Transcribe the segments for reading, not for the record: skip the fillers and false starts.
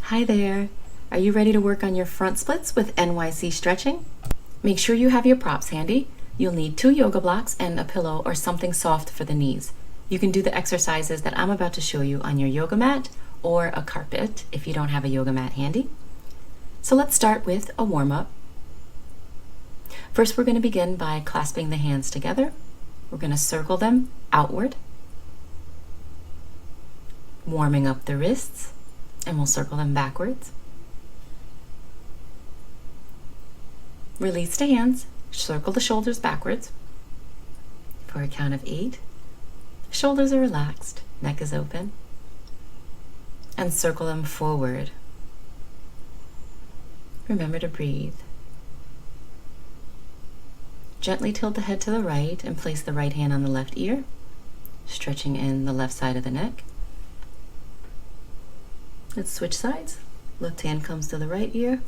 Hi there. Are you ready to work on your front splits with NYC stretching? Make sure you have your props handy. You'll need 2 yoga blocks and a pillow or something soft for the knees. You can do the exercises that I'm about to show you on your yoga mat or a carpet if you don't have a yoga mat handy. So let's start with a warm-up. First, we're going to begin by clasping the hands together. We're going to circle them outward, warming up the wrists, and we'll circle them backwards. Release the hands, circle the shoulders backwards for a count of 8. Shoulders are relaxed, neck is open, and circle them forward. Remember to breathe. Gently tilt the head to the right and place the right hand on the left ear, stretching in the left side of the neck. Let's switch sides. Left hand comes to the right ear,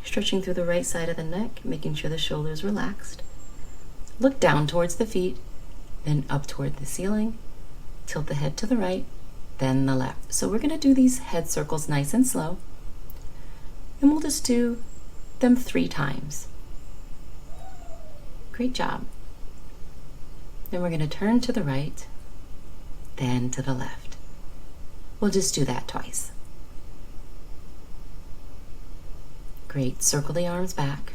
stretching through the right side of the neck, making sure the shoulder is relaxed. Look down towards the feet, then up toward the ceiling. Tilt the head to the right, then the left. So we're going to do these head circles nice and slow. And we'll just do them 3 times. Great job. Then we're going to turn to the right, then to the left. We'll just do that twice. Great. Circle the arms back.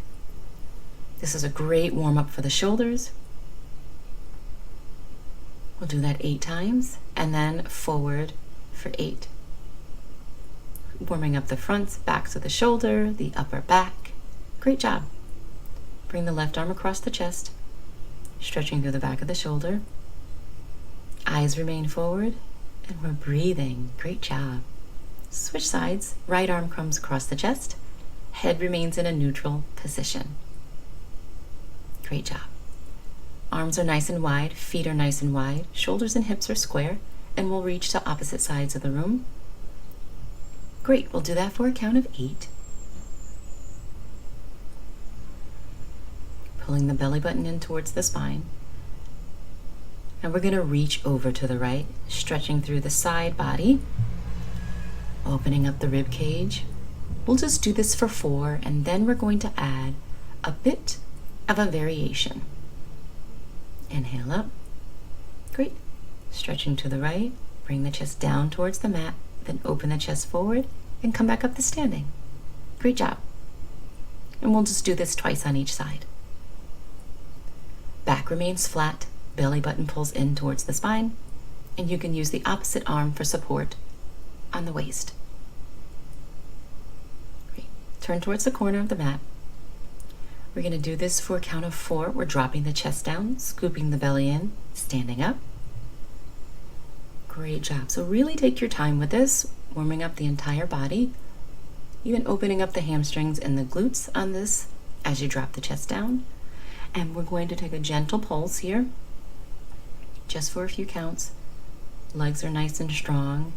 This is a great warm-up for the shoulders. We'll do that 8 times, and then forward for 8. Warming up the fronts, backs of the shoulder, the upper back. Great job. Bring the left arm across the chest, stretching through the back of the shoulder. Eyes remain forward, and we're breathing. Great job. Switch sides. Right arm comes across the chest. Head remains in a neutral position. Great job. Arms are nice and wide, feet are nice and wide, shoulders and hips are square, and we'll reach to opposite sides of the room. Great, we'll do that for a count of 8. Pulling the belly button in towards the spine. And we're going to reach over to the right, stretching through the side body, opening up the rib cage. We'll just do this for 4, and then we're going to add a bit of a variation. Inhale up. Great. Stretching to the right, bring the chest down towards the mat, then open the chest forward and come back up to standing. Great job. And we'll just do this twice on each side. Back remains flat, belly button pulls in towards the spine, and you can use the opposite arm for support on the waist. Great. Turn towards the corner of the mat. We're going to do this for a count of 4. We're dropping the chest down, scooping the belly in, standing up. Great job. So really take your time with this, warming up the entire body, even opening up the hamstrings and the glutes on this as you drop the chest down. And we're going to take a gentle pulse here, just for a few counts. Legs are nice and strong.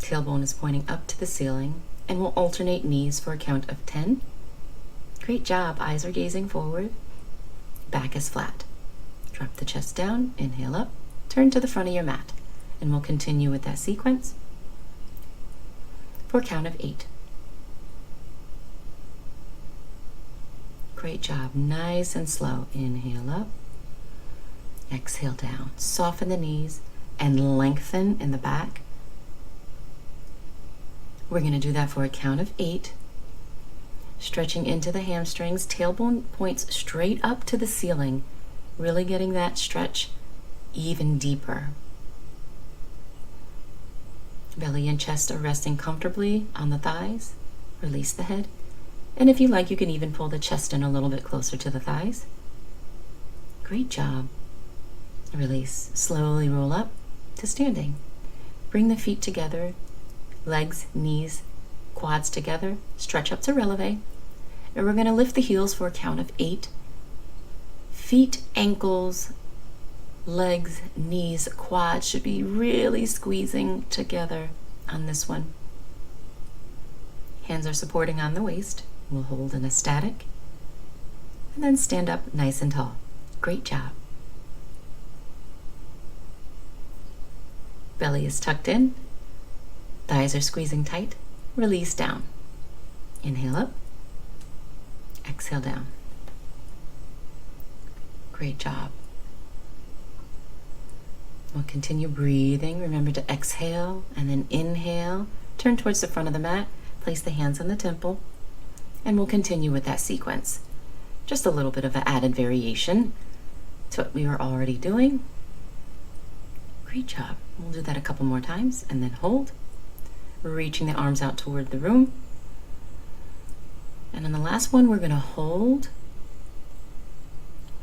Tailbone is pointing up to the ceiling, and we'll alternate knees for a count of 10. Great job. Eyes are gazing forward. Back is flat. Drop the chest down, inhale up, turn to the front of your mat, and we'll continue with that sequence for a count of 8. Great job. Nice and slow. Inhale up, exhale down. Soften the knees and lengthen in the back. We're going to do that for a count of 8. Stretching into the hamstrings, tailbone points straight up to the ceiling, really getting that stretch even deeper. Belly and chest are resting comfortably on the thighs. Release the head. And if you like, you can even pull the chest in a little bit closer to the thighs. Great job. Release. Slowly roll up to standing. Bring the feet together, legs, knees, quads together. Stretch up to releve. And we're going to lift the heels for a count of 8. Feet, ankles, legs, knees, quads should be really squeezing together on this one. Hands are supporting on the waist. We'll hold in a static. And then stand up nice and tall. Great job. Belly is tucked in. Thighs are squeezing tight. Release down. Inhale up. Exhale down. Great job. We'll continue breathing. Remember to exhale and then inhale. Turn towards the front of the mat. Place the hands on the temple. And we'll continue with that sequence. Just a little bit of an added variation to what we were already doing. Great job. We'll do that a couple more times and then hold. Reaching the arms out toward the room. And on the last one, we're going to hold.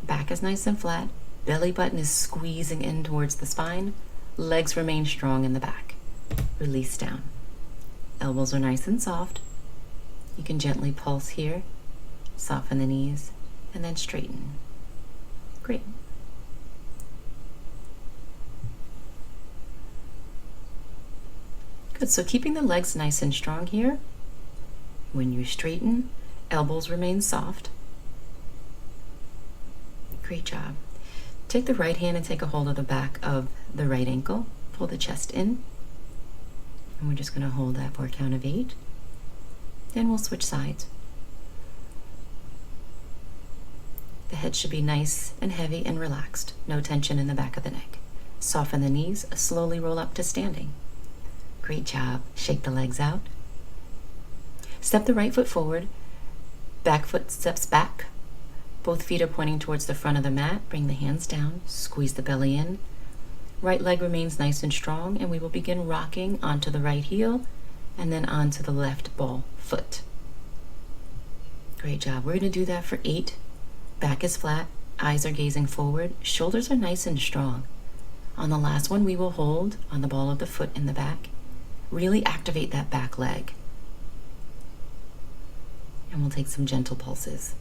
Back is nice and flat. Belly button is squeezing in towards the spine. Legs remain strong in the back. Release down. Elbows are nice and soft. You can gently pulse here. Soften the knees and then straighten. Great. Good, so keeping the legs nice and strong here. When you straighten, elbows remain soft. Great job. Take the right hand and take a hold of the back of the right ankle. Pull the chest in. And we're just going to hold that for a count of 8. Then we'll switch sides. The head should be nice and heavy and relaxed. No tension in the back of the neck. Soften the knees. Slowly roll up to standing. Great job. Shake the legs out. Step the right foot forward. Back foot steps back. Both feet are pointing towards the front of the mat. Bring the hands down. Squeeze the belly in. Right leg remains nice and strong, and we will begin rocking onto the right heel and then onto the left ball foot. Great job. We're going to do that for 8. Back is flat. Eyes are gazing forward. Shoulders are nice and strong. On the last one, we will hold on the ball of the foot in the back. Really activate that back leg. And we'll take some gentle pulses.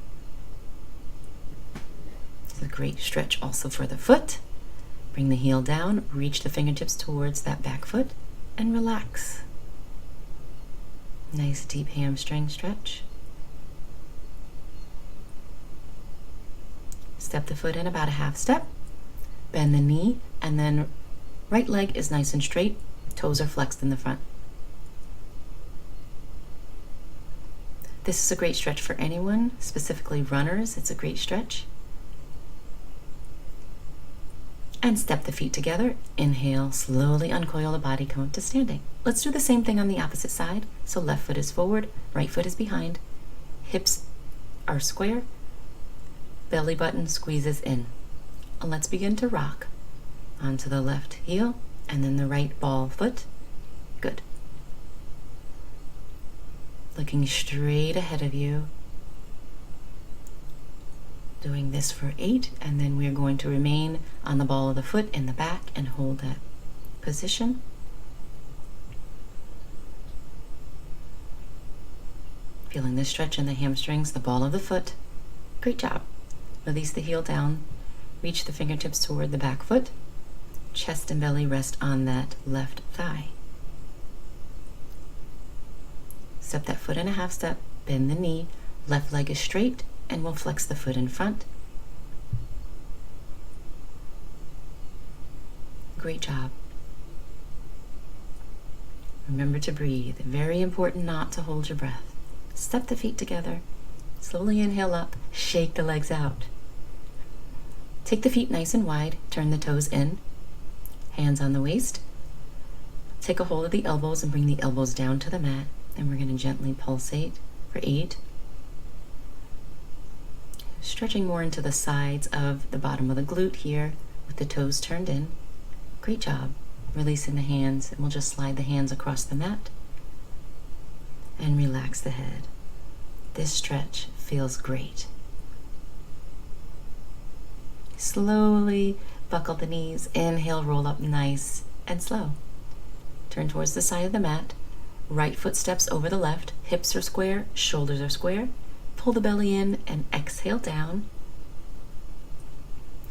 It's a great stretch also for the foot. Bring the heel down, reach the fingertips towards that back foot, and relax. Nice deep hamstring stretch. Step the foot in about a half step. Bend the knee, and then right leg is nice and straight. Toes are flexed in the front. This is a great stretch for anyone, specifically runners. It's a great stretch. And step the feet together. Inhale, slowly uncoil the body, come up to standing. Let's do the same thing on the opposite side. So left foot is forward, right foot is behind. Hips are square. Belly button squeezes in. And let's begin to rock onto the left heel and then the right ball foot. Good. Looking straight ahead of you. Doing this for 8, and then we're going to remain on the ball of the foot in the back and hold that position. Feeling this stretch in the hamstrings, the ball of the foot. Great job. Release the heel down. Reach the fingertips toward the back foot. Chest and belly rest on that left thigh. Step that foot in a half step. Bend the knee. Left leg is straight. And we'll flex the foot in front. Great job. Remember to breathe. Very important not to hold your breath. Step the feet together. Slowly inhale up. Shake the legs out. Take the feet nice and wide. Turn the toes in. Hands on the waist. Take a hold of the elbows and bring the elbows down to the mat. And we're going to gently pulsate for 8. Stretching more into the sides of the bottom of the glute here with the toes turned in. Great job. Releasing the hands, and we'll just slide the hands across the mat and relax the head. This stretch feels great. Slowly buckle the knees. Inhale, roll up nice and slow. Turn towards the side of the mat. Right foot steps over the left. Hips are square, shoulders are square. Pull the belly in and exhale down.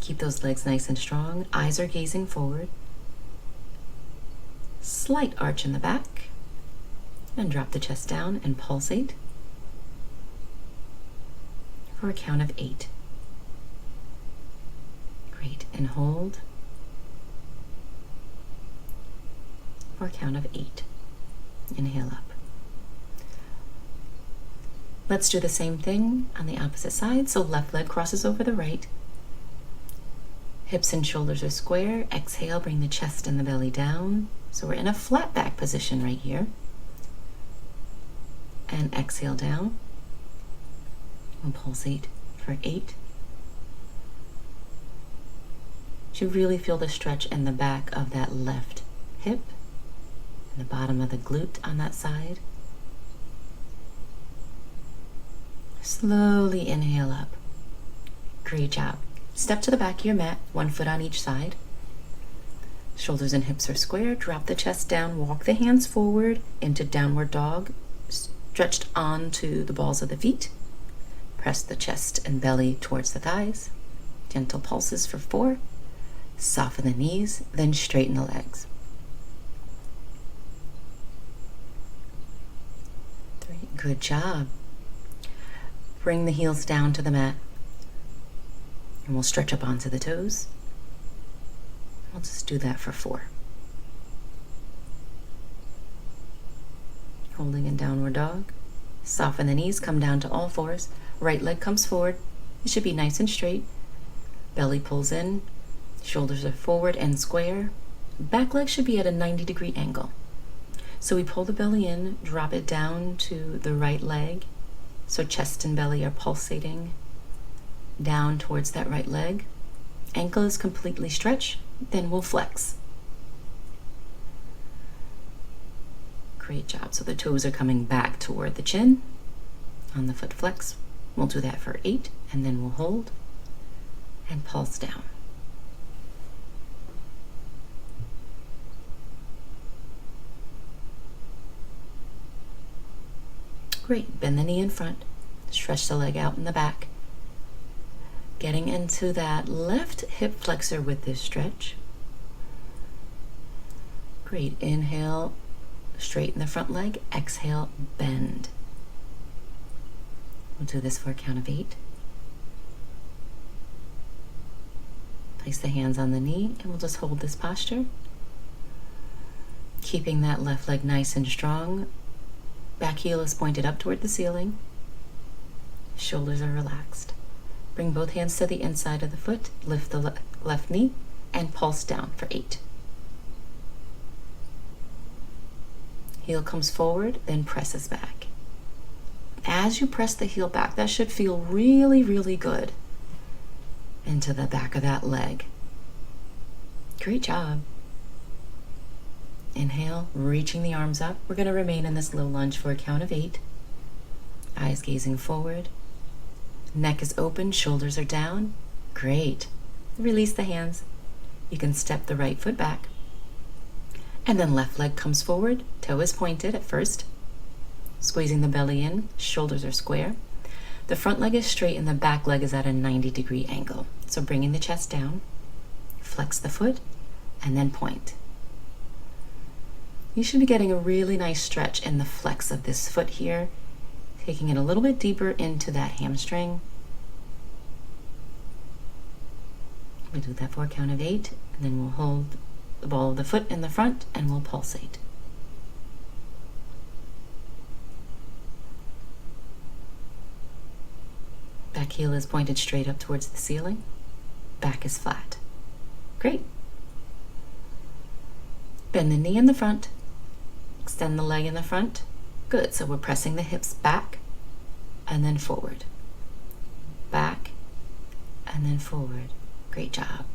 Keep those legs nice and strong. Eyes are gazing forward. Slight arch in the back. And drop the chest down and pulsate for a count of 8. Great. And hold for a count of 8. Inhale up. Let's do the same thing on the opposite side. So left leg crosses over the right. Hips and shoulders are square. Exhale, bring the chest and the belly down. So we're in a flat back position right here. And exhale down. We'll pulsate for 8. You really feel the stretch in the back of that left hip and the bottom of the glute on that side. Slowly inhale up. Great job. Step to the back of your mat, 1 foot on each side. Shoulders and hips are square. Drop the chest down. Walk the hands forward into downward dog, stretched onto the balls of the feet. Press the chest and belly towards the thighs. Gentle pulses for 4. Soften the knees, then straighten the legs. 3. Good job. Bring the heels down to the mat. And we'll stretch up onto the toes. We'll just do that for 4. Holding in downward dog. Soften the knees, come down to all fours. Right leg comes forward. It should be nice and straight. Belly pulls in. Shoulders are forward and square. Back leg should be at a 90-degree angle. So we pull the belly in, drop it down to the right leg. So chest and belly are pulsating down towards that right leg. Ankle is completely stretched. Then we'll flex. Great job. So the toes are coming back toward the chin on the foot flex. We'll do that for 8, and then we'll hold and pulse down. Great. Bend the knee in front. Stretch the leg out in the back. Getting into that left hip flexor with this stretch. Great. Inhale, straighten the front leg. Exhale, bend. We'll do this for a count of 8. Place the hands on the knee, and we'll just hold this posture. Keeping that left leg nice and strong. Back heel is pointed up toward the ceiling. Shoulders are relaxed. Bring both hands to the inside of the foot. Lift the left knee and pulse down for 8. Heel comes forward, then presses back. As you press the heel back, that should feel really, really good into the back of that leg. Great job. Inhale, reaching the arms up. We're going to remain in this low lunge for a count of 8. Eyes gazing forward. Neck is open, shoulders are down. Great. Release the hands. You can step the right foot back. And then left leg comes forward. Toe is pointed at first. Squeezing the belly in, shoulders are square. The front leg is straight and the back leg is at a 90-degree angle. So bringing the chest down, flex the foot, and then point. You should be getting a really nice stretch in the flex of this foot here, taking it a little bit deeper into that hamstring. We'll do that for a count of 8, and then we'll hold the ball of the foot in the front and we'll pulsate. Back heel is pointed straight up towards the ceiling. Back is flat. Great. Bend the knee in the front. Extend the leg in the front. Good. So we're pressing the hips back and then forward. Back and then forward. Great job.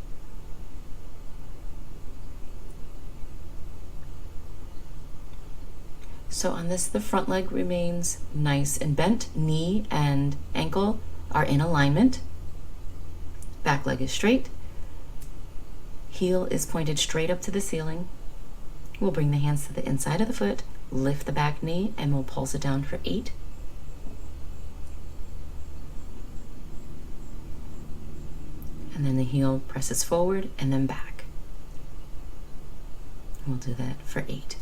So on this, the front leg remains nice and bent. Knee and ankle are in alignment. Back leg is straight. Heel is pointed straight up to the ceiling. We'll bring the hands to the inside of the foot, lift the back knee, and we'll pulse it down for 8. And then the heel presses forward and then back. We'll do that for 8.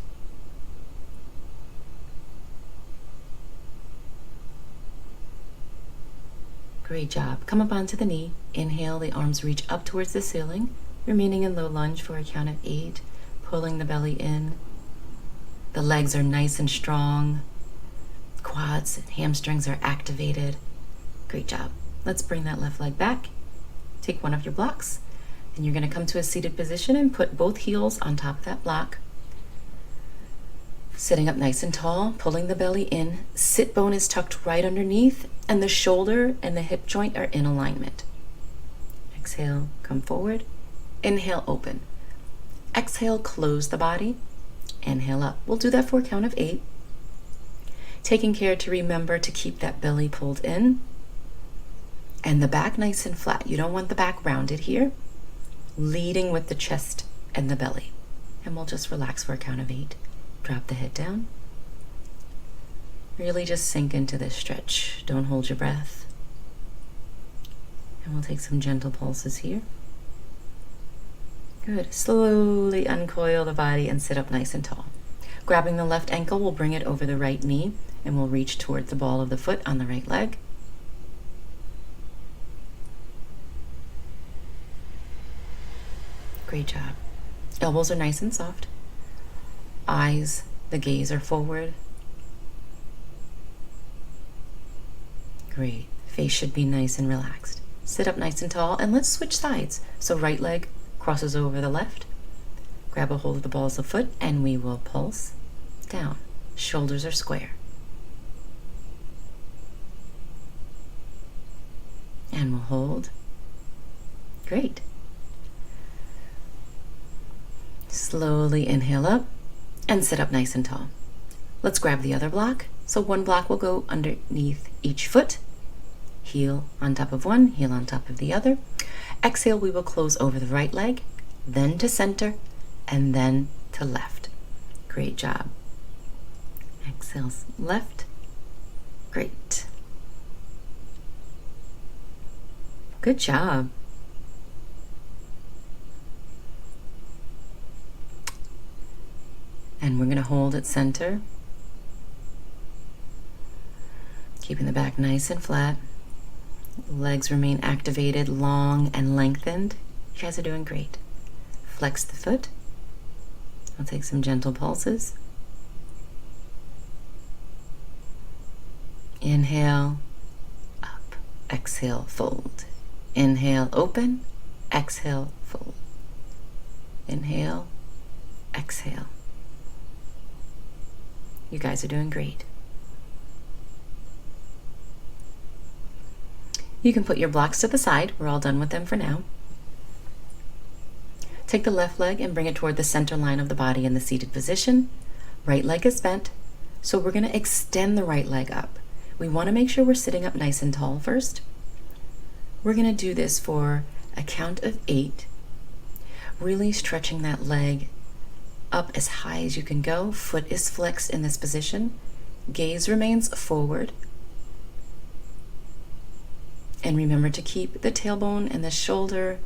Great job. Come up onto the knee. Inhale, the arms reach up towards the ceiling, remaining in low lunge for a count of 8. Pulling the belly in. The legs are nice and strong. Quad quads and hamstrings are activated. Great job. Let's bring that left leg back. Take one of your blocks, and you're going to come to a seated position and put both heels on top of that block. Sitting up nice and tall, pulling the belly in. Sit bone is tucked right underneath, and the shoulder and the hip joint are in alignment. Exhale, come forward. Inhale, open. Exhale, close the body. Inhale up. We'll do that for a count of 8. Taking care to remember to keep that belly pulled in and the back nice and flat. You don't want the back rounded here. Leading with the chest and the belly. And we'll just relax for a count of 8. Drop the head down. Really just sink into this stretch. Don't hold your breath. And we'll take some gentle pulses here. Good. Slowly uncoil the body and sit up nice and tall. Grabbing the left ankle, we'll bring it over the right knee and we'll reach towards the ball of the foot on the right leg. Great job. Elbows are nice and soft. Eyes, the gaze are forward. Great. Face should be nice and relaxed. Sit up nice and tall and let's switch sides. So right leg crosses over the left. Grab a hold of the balls of foot and we will pulse down. Shoulders are square. And we'll hold. Great. Slowly inhale up and sit up nice and tall. Let's grab the other block. So one block will go underneath each foot. Heel on top of one, heel on top of the other. Exhale, we will close over the right leg, then to center, and then to left. Great job. Exhale, left. Great. Good job. And we're going to hold at center. Keeping the back nice and flat. Legs remain activated, long and lengthened. You guys are doing great. Flex the foot. I'll take some gentle pulses. Inhale, up. Exhale, fold. Inhale, open. Exhale, fold. Inhale, exhale. You guys are doing great. You can put your blocks to the side. We're all done with them for now. Take the left leg and bring it toward the center line of the body in the seated position. Right leg is bent, so we're going to extend the right leg up. We want to make sure we're sitting up nice and tall first. We're going to do this for a count of 8, really stretching that leg up as high as you can go. Foot is flexed in this position. Gaze remains forward. And remember to keep the tailbone and the shoulder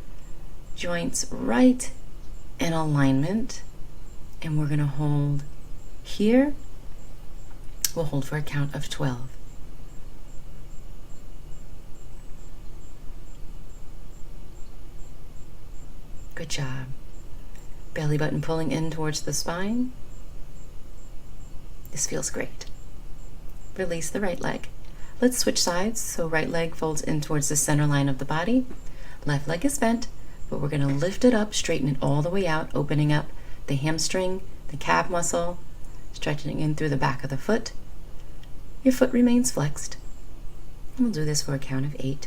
joints right in alignment. And we're going to hold here. We'll hold for a count of 12. Good job. Belly button pulling in towards the spine. This feels great. Release the right leg. Let's switch sides. So right leg folds in towards the center line of the body. Left leg is bent, but we're going to lift it up, straighten it all the way out, opening up the hamstring, the calf muscle, stretching in through the back of the foot. Your foot remains flexed. We'll do this for a count of 8.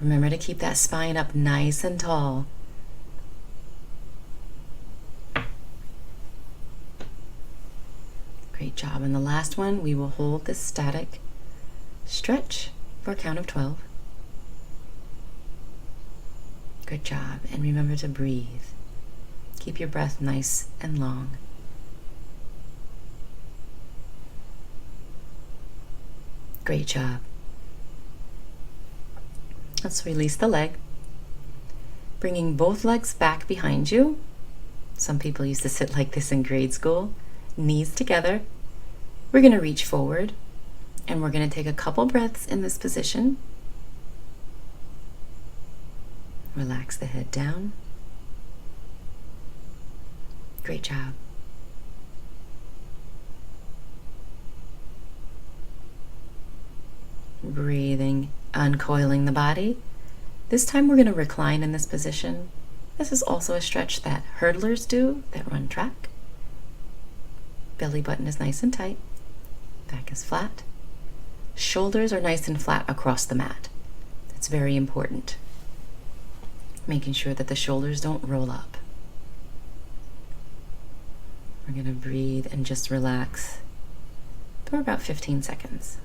Remember to keep that spine up nice and tall. Great job. And the last one, we will hold this static stretch for a count of 12. Good job. And remember to breathe. Keep your breath nice and long. Great job. Let's release the leg. Bringing both legs back behind you. Some people used to sit like this in grade school. Knees together. We're going to reach forward and we're going to take a couple breaths in this position. Relax the head down. Great job. Breathing, uncoiling the body. This time we're going to recline in this position. This is also a stretch that hurdlers do that run track. Belly button is nice and tight. Back is flat. Shoulders are nice and flat across the mat. It's very important. Making sure that the shoulders don't roll up. We're going to breathe and just relax for about 15 seconds.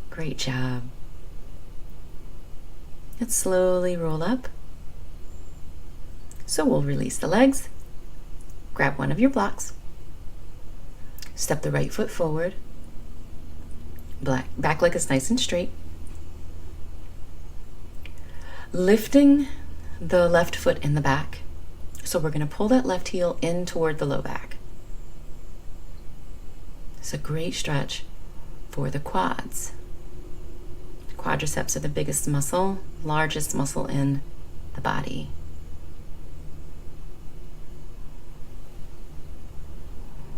Great job. Let's slowly roll up. So we'll release the legs. Grab one of your blocks. Step the right foot forward. Back leg is nice and straight. Lifting the left foot in the back. So we're going to pull that left heel in toward the low back. It's a great stretch for the quads. Quadriceps are the biggest muscle, largest muscle in the body.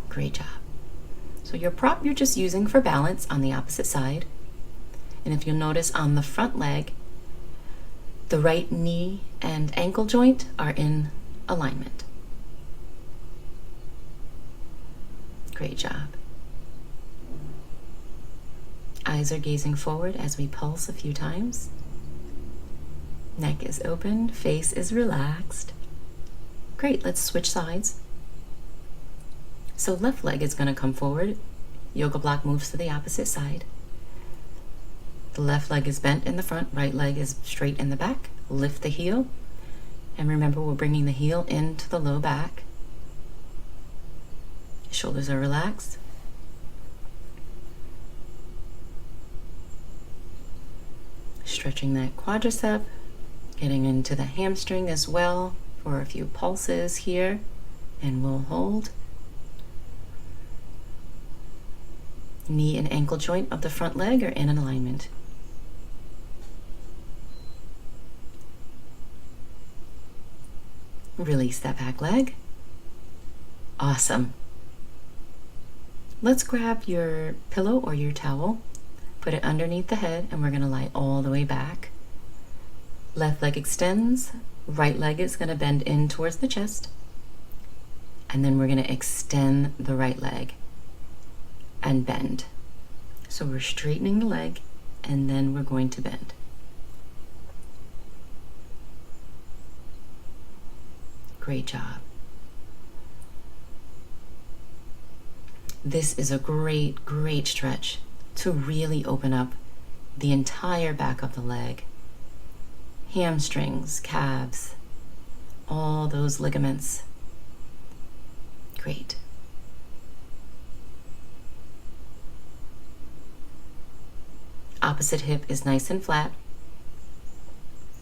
Great job. So your prop you're just using for balance on the opposite side. And if you'll notice on the front leg, the right knee and ankle joint are in alignment. Great job. Eyes are gazing forward as we pulse a few times. Neck is open, face is relaxed. Great, let's switch sides. So left leg is going to come forward. Yoga block moves to the opposite side. The left leg is bent in the front, right leg is straight in the back. Lift the heel. And remember, we're bringing the heel into the low back. Shoulders are relaxed. Stretching that quadricep, getting into the hamstring as well for a few pulses here, and we'll hold. Knee and ankle joint of the front leg are in alignment. Release that back leg. Awesome. Let's grab your pillow or your towel, put it underneath the head, and we're going to lie all the way back. Left leg extends, right leg is going to bend in towards the chest, and then we're going to extend the right leg and bend. So we're straightening the leg, and then we're going to bend. Great job. This is a great, great stretch to really open up the entire back of the leg. Hamstrings, calves, all those ligaments. Great. Opposite hip is nice and flat,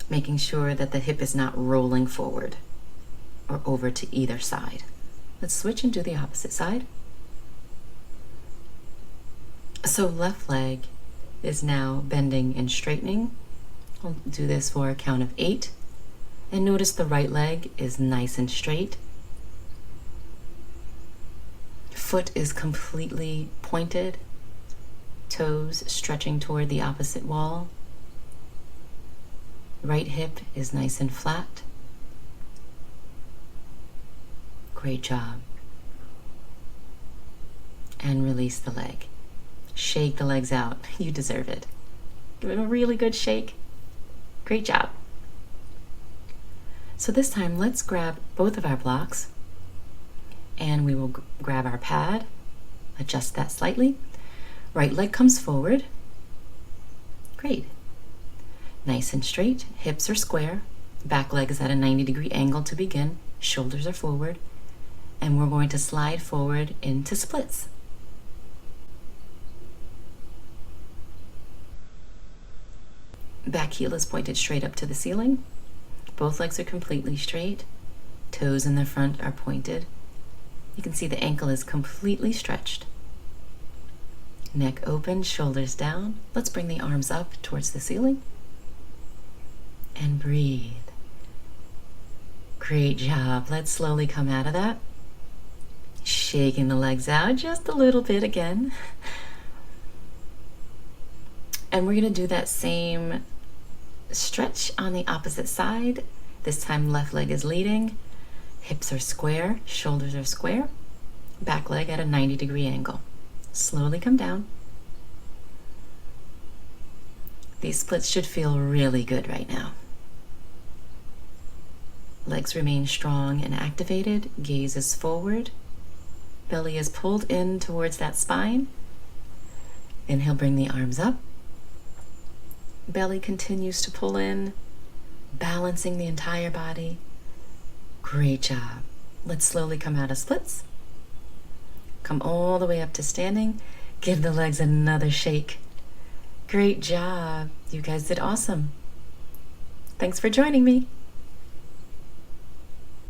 making sure that the hip is not rolling forward or over to either side. Let's switch and do the opposite side. So left leg is now bending and straightening. We'll do this for a count of 8. And notice the right leg is nice and straight. Foot is completely pointed. Toes stretching toward the opposite wall. Right hip is nice and flat. Great job. And release the leg. Shake the legs out. You deserve it. Give it a really good shake. Great job. So this time, let's grab both of our blocks, and we will grab our pad, adjust that slightly. Right leg comes forward. Great. Nice and straight. Hips are square. Back leg is at a 90-degree angle to begin. Shoulders are forward. And we're going to slide forward into splits. Back heel is pointed straight up to the ceiling. Both legs are completely straight. Toes in the front are pointed. You can see the ankle is completely stretched. Neck open, shoulders down. Let's bring the arms up towards the ceiling. And breathe. Great job. Let's slowly come out of that. Shaking the legs out just a little bit again. And we're going to do that same stretch on the opposite side. This time left leg is leading. Hips are square, shoulders are square. Back leg at a 90-degree angle. Slowly come down. These splits should feel really good right now. Legs remain strong and activated. Gaze is forward. Belly is pulled in towards that spine. Inhale, bring the arms up. Belly continues to pull in, balancing the entire body. Great job. Let's slowly come out of splits. Come all the way up to standing. Give the legs another shake. Great job. You guys did awesome. Thanks for joining me.